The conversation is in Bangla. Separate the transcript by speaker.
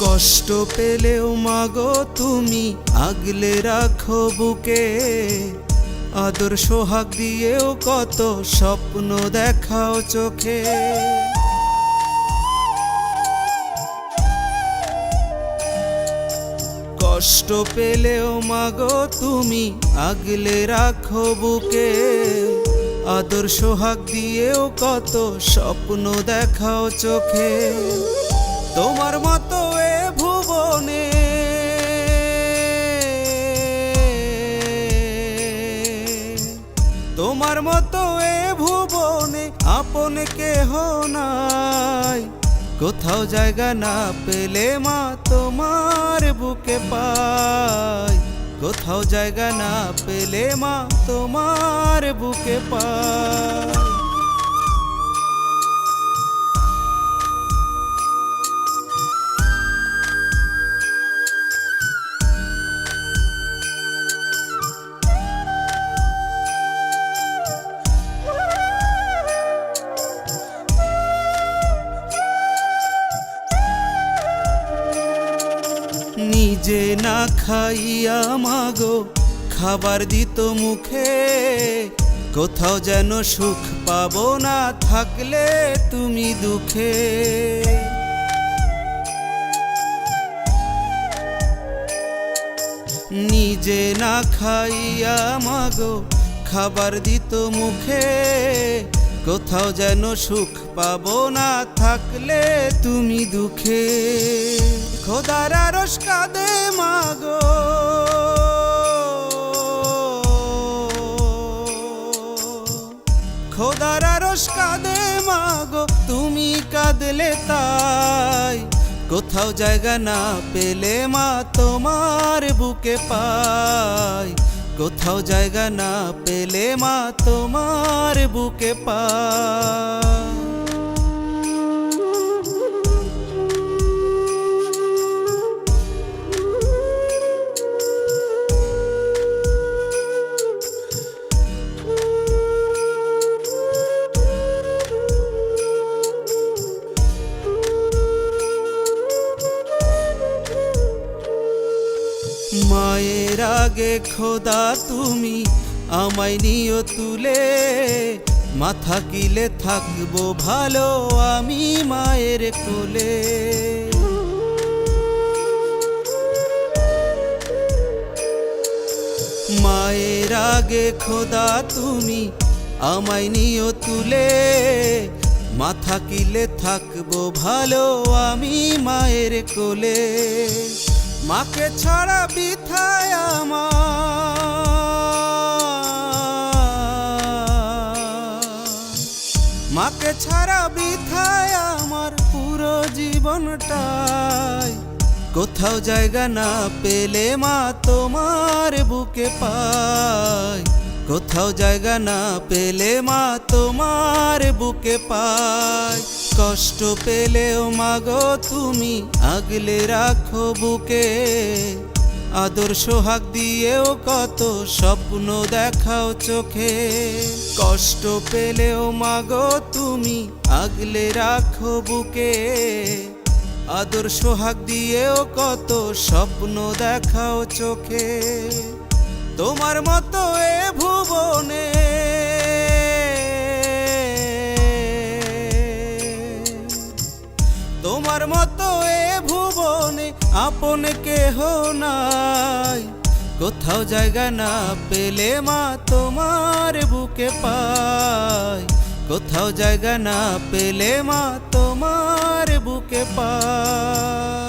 Speaker 1: কষ্ট পেলেও মাগো তুমি আগলে রাখো বুকে, আদর সোহাগ দিয়েও কত স্বপ্ন দেখাও চোখে। কষ্ট পেলেও মাগো তুমি আগলে রাখো বুকে, আদর সোহাগ দিয়েও কত স্বপ্ন দেখাও চোখে। তোমার মতো এ ভুবনে তোমার মতো এ ভুবনে আপন কেহ নাই, কোথাও জায়গা না পেলে মা তোমার বুকে পাই, কোথাও জায়গা না পেলে মা তোমার বুকে পাই। নিজে না খাইয়া মাগো খাবার দিত মুখে, কোথাও যেন সুখ পাবো না থাকলে তুমি দুঃখে। নিজে না খাইয়া মাগো খাবার দিত মুখে, কোথাও যেন সুখ পাবো না থাকলে তুমি দুঃখে। খোদার আরশ কাঁদে মাগো, খোদার আরশ কাঁদে মাগো, তুমি কাঁদলে তাই, কোথাও জায়গা না পেলে মা তোমার বুকে পাই, কোথাও জায়গা না পেলে মা তোমার বুকে পাই। মায়ের আগে খোদা তুমি আমায় নিও তুলে, মাথা কিলে থাকবো ভালো আমি মায়ের কোলে। মায়ের আগে খোদা তুমি আমায় নিও তুলে, মাথা কিলে থাকবো ভালো আমি মায়ের কোলে। মাকে ছাড়া বৃথায় আমার, মাকে ছাড়া বৃথায় আমার পুরো জীবনটাই, কোথাও জায়গা না পেলে মা তোমার বুকে পাই, কোথাও জায়গা না পেলে মা তোমার বুকে পাই। কষ্ট পেলেও মাগো তুমি আগলে রাখো বুকে, আদর সোহাগ দিয়েও কত স্বপ্ন দেখাও চোখে। কষ্ট পেলেও মাগো তুমি আগলে রাখো বুকে, আদর সোহাগ দিয়েও কত স্বপ্ন দেখাও চোখে। তোমার মতো এ ভুবনে তোমার মতো এ ভুবনে আপন কেহ নাই, কোথাও জায়গা না পেলে মা তোমার বুকে পাই, কোথাও জায়গা না পেলে মা তোমার বুকে পাই।